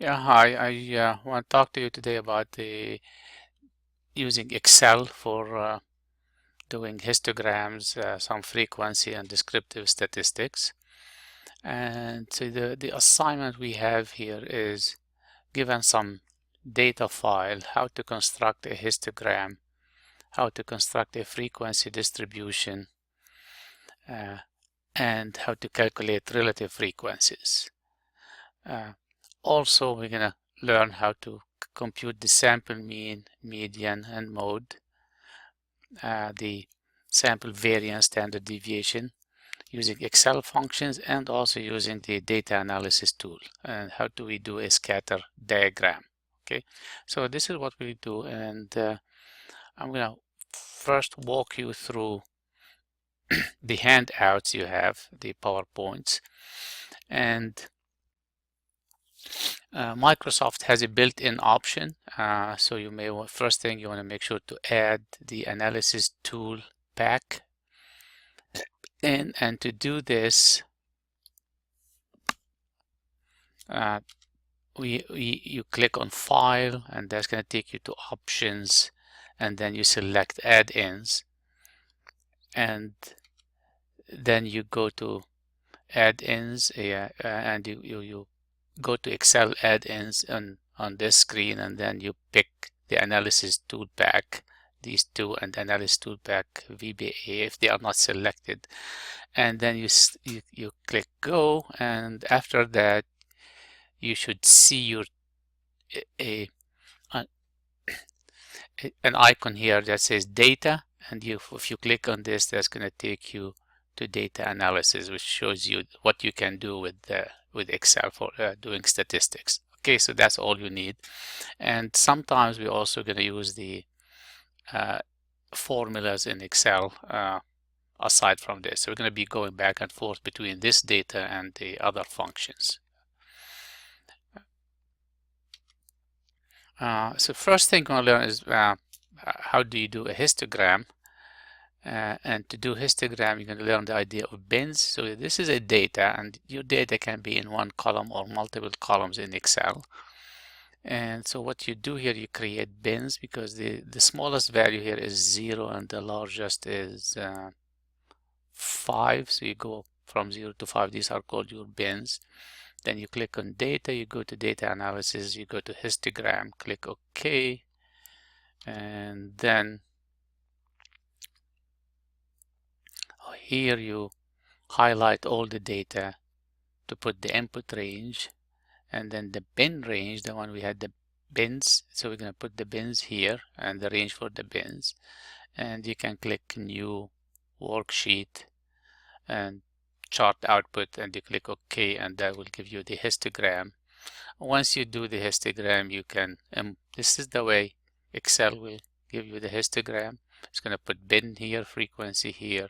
Yeah, hi. I want to talk to you today about using Excel for doing histograms, some frequency and descriptive statistics. And so the assignment we have here is given some data file, how to construct a histogram, how to construct a frequency distribution, uh, and how to calculate relative frequencies. Also, we're going to learn how to compute the sample mean, median, and mode, the sample variance, standard deviation, using Excel functions, and also using the data analysis tool. And how do we do a scatter diagram? Okay, so this is what we do, and I'm going to first walk you through the handouts you have, the PowerPoints, and Microsoft has a built-in option, so you may want, first thing you want to make sure to add the analysis tool pack in, and to do this you click on file, and that's going to take you to options, and then you select add-ins, and then you go to add-ins, and you go to Excel add-ins on this screen, and then you pick the analysis tool pack, these two, and analysis tool pack VBA if they are not selected, and then you click go, and after that you should see your an icon here that says data, and if you click on this, that's going to take you to data analysis, which shows you what you can do with Excel for doing statistics. Okay, so that's all you need. And sometimes we're also going to use the formulas in Excel aside from this. So we're going to be going back and forth between this data and the other functions. So first thing we're going to learn is how do you do a histogram. And to do histogram, you're going to learn the idea of bins. So this is a data, and your data can be in one column or multiple columns in Excel. And so what you do here, you create bins, because the smallest value here is 0 and the largest is 5. So you go from 0 to 5. These are called your bins. Then you click on data, you go to data analysis, you go to histogram, click OK, and then here you highlight all the data to put the input range, and then the bin range, the one we had the bins, so we're going to put the bins here and the range for the bins, and you can click new worksheet and chart output, and you click OK, and that will give you the histogram. Once you do the histogram, you can this is the way Excel will give you the histogram. It's going to put bin here, frequency here.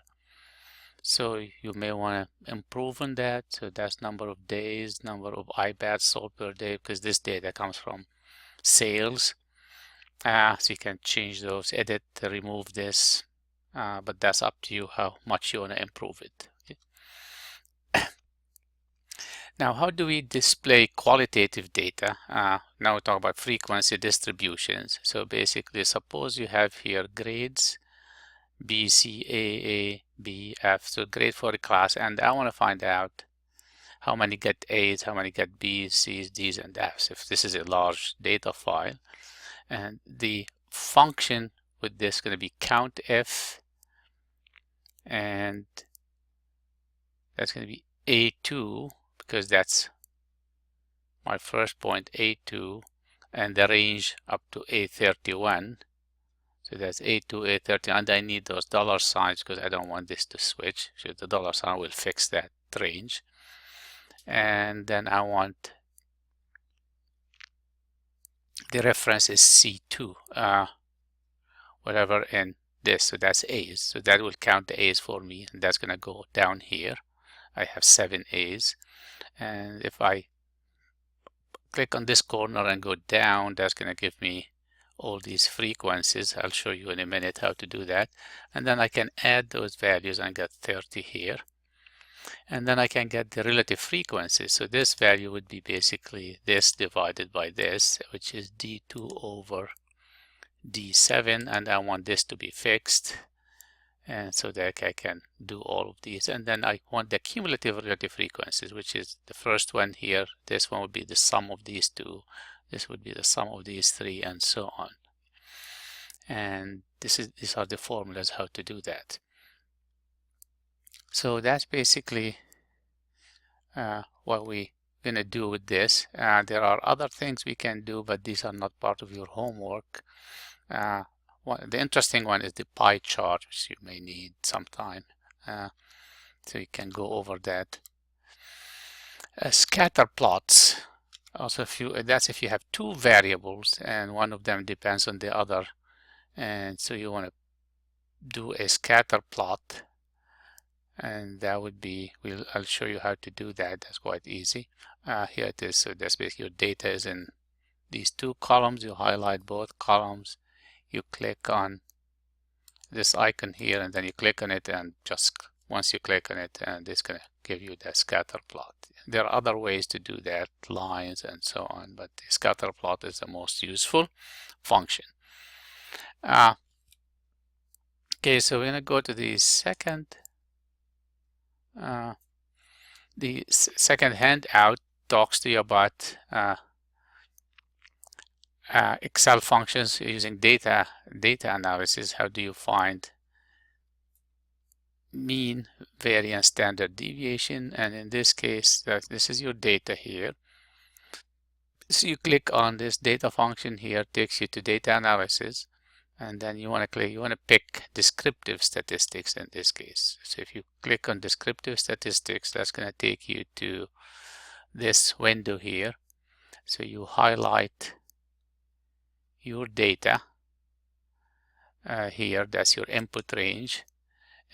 So you may want to improve on that. So that's number of days, number of iPads sold per day, because this data comes from sales. So you can change those, edit, remove this, but that's up to you how much you want to improve it. Okay. Now, how do we display qualitative data? Now we talk about frequency distributions. So basically, suppose you have here grades, B, C, A, B, F, so grade for a class, and I want to find out how many get A's, how many get B's, C's, D's, and F's, if this is a large data file. And the function with this is going to be countF, and that's going to be A2, because that's my first point, A2, and the range up to A31. So that's A2, A30, and I need those dollar signs because I don't want this to switch. So the dollar sign will fix that range. And then I want the reference is C2, whatever in this. So that's A's. So that will count the A's for me, and that's going to go down here. I have 7 A's. And if I click on this corner and go down, that's going to give me all these frequencies. I'll show you in a minute how to do that. And then I can add those values and get 30 here. And then I can get the relative frequency. So this value would be basically this divided by this, which is D2 over D7, and I want this to be fixed. And so that I can do all of these. And then I want the cumulative relative frequencies, which is the first one here. This one would be the sum of these two. This would be the sum of these three, and so on. And these are the formulas how to do that. So that's basically what we're going to do with this. There are other things we can do, but these are not part of your homework. The interesting one is the pie chart, which you may need sometime. So you can go over that. Scatter plots. Also, that's if you have two variables and one of them depends on the other, and so you want to do a scatter plot, and that would be, I'll show you how to do that. That's quite easy. Here it is. So that's basically your data is in these two columns. You highlight both columns. You click on this icon here, and then you click on it, and just once you click on it, and it's going to give you the scatter plot. There are other ways to do that, lines and so on, but the scatter plot is the most useful function. Okay, so we're going to go to the second. The second handout talks to you about Excel functions using data analysis. How do you find mean, variance, standard deviation? And in this case, this is your data here. So you click on this data function here, takes you to data analysis, and then you want to pick descriptive statistics in this case. So if you click on descriptive statistics, that's going to take you to this window here. So you highlight your data here, that's your input range.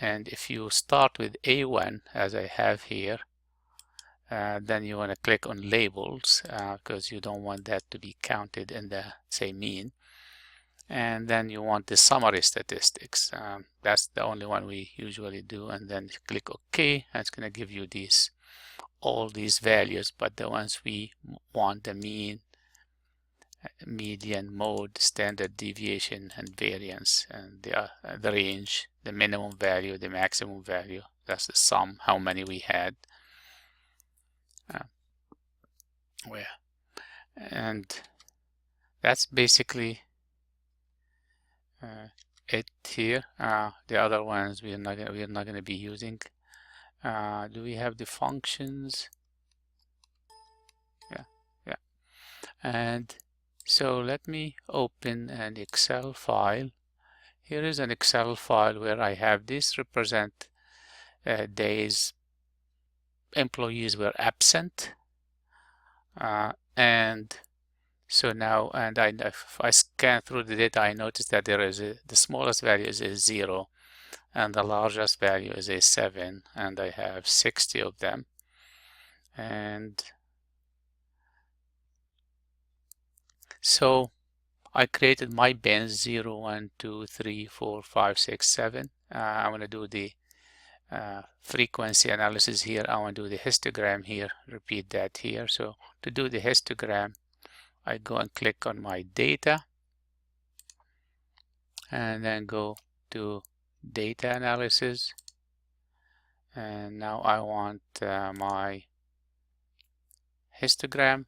And if you start with A1, as I have here, then you want to click on labels because you don't want that to be counted in the, say, mean. And then you want the summary statistics. That's the only one we usually do. And then click OK, and it's going to give you all these values, but the ones we want, the mean, median, mode, standard deviation, and variance, and the range, the minimum value, the maximum value. That's the sum, how many we had. And that's basically it here. The other ones we are not going to be using. Do we have the functions? Yeah. And so let me open an Excel file. Here is an Excel file where I have this represent days employees were absent. And so now, and if I scan through the data, I notice that there is the smallest value is a 0, and the largest value is a 7, and I have 60 of them. And so I created my bins 0, 1, 2, 3, 4, 5, 6, 7. I'm going to do the frequency analysis here. I want to do the histogram here, repeat that here. So to do the histogram, I go and click on my data, and then go to data analysis, and now I want my histogram.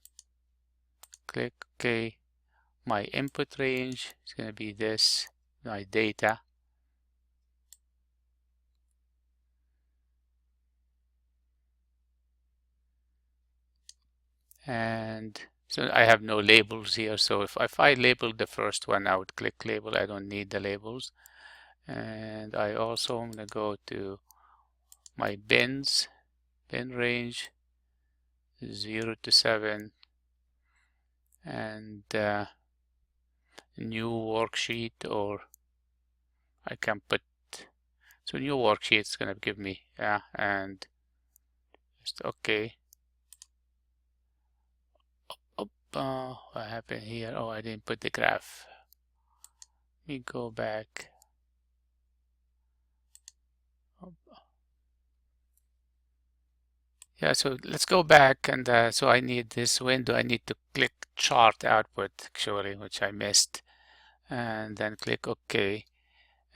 Click OK. My input range is going to be this, my data. And so I have no labels here, so if I labeled the first one, I would click label. I don't need the labels. And I also am going to go to my bins, bin range 0 to 7, and new worksheet, or I can put, so new worksheet is going to give me, and just OK. What happened here? Oh, I didn't put the graph. Let me go back. Yeah, so let's go back, and so I need this window. I need to click chart output actually, which I missed, and then click OK,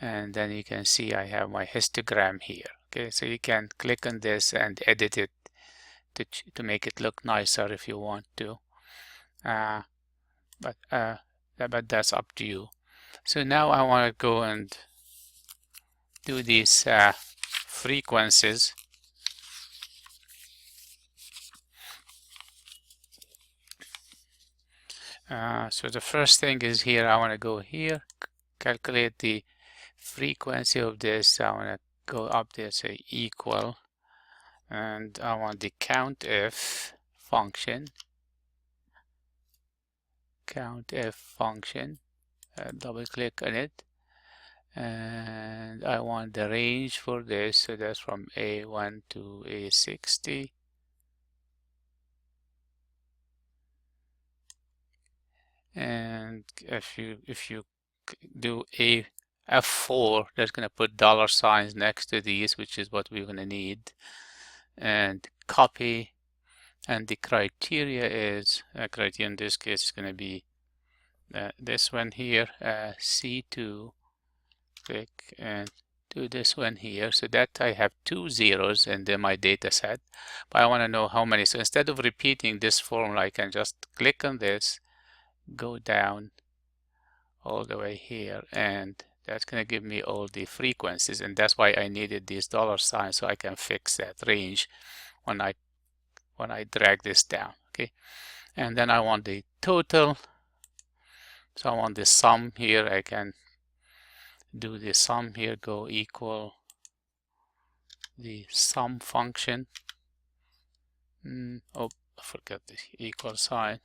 and then you can see I have my histogram here. Okay, so you can click on this and edit it to make it look nicer if you want to, but that's up to you. So now I want to go and do these frequencies. So the first thing is here, I want to go here, calculate the frequency of this. I want to go up there, say equal, and I want the COUNTIF function. COUNTIF function, double click on it, and I want the range for this, so that's from A1 to A60. And if you do a F4, that's going to put dollar signs next to these, which is what we're going to need, and copy. And the criteria is criteria in this case is going to be this one here, C2. Click and do this one here, so that I have 2 zeros in my data set, but I want to know how many. So instead of repeating this formula, I can just click on this, go down all the way here, and that's going to give me all the frequencies, and that's why I needed these dollar signs, so I can fix that range when I drag this down. Okay, and then I want the total, so I want the sum here. I can do the sum here, go equal the sum function. Oh, I forgot the equal sign.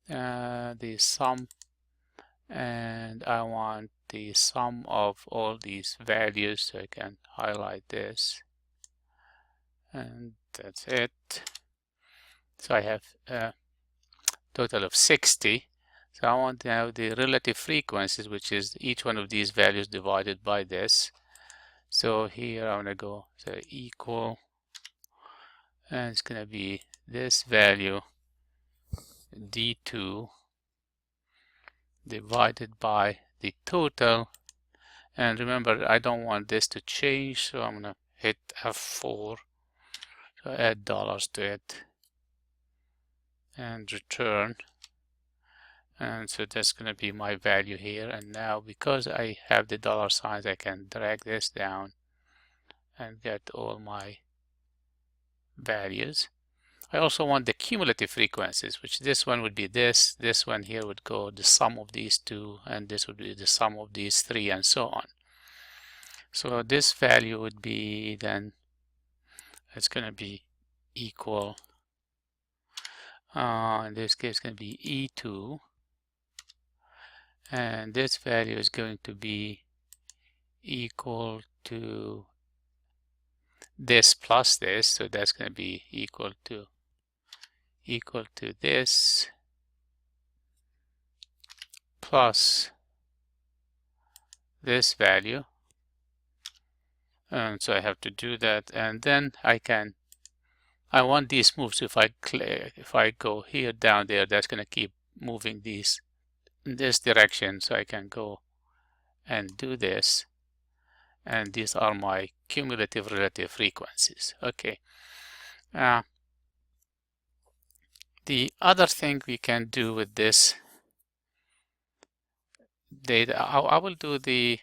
The sum, and I want the sum of all these values, so I can highlight this, and that's it. So I have a total of 60. So I want now the relative frequencies, which is each one of these values divided by this. So here I'm going to go equal, and it's going to be this value D2 divided by the total. And remember, I don't want this to change, so I'm going to hit F4, so add dollars to it and return. And so that's going to be my value here. And now because I have the dollar signs, I can drag this down and get all my values. I also want the cumulative frequencies, which this one would be this one here would go the sum of these two, and this would be the sum of these three, and so on. So this value would be then, it's going to be equal, in this case it's going to be E2, and this value is going to be equal to this plus this, so that's going to be equal to this plus this value. And so I have to do that, and then I want these moves. So if I go here down there, that's going to keep moving these in this direction, so I can go and do this, and these are my cumulative relative frequencies. Okay. The other thing we can do with this data, I will do the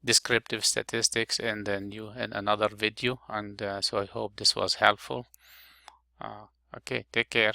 descriptive statistics and then in another video, and so I hope this was helpful. Okay, take care.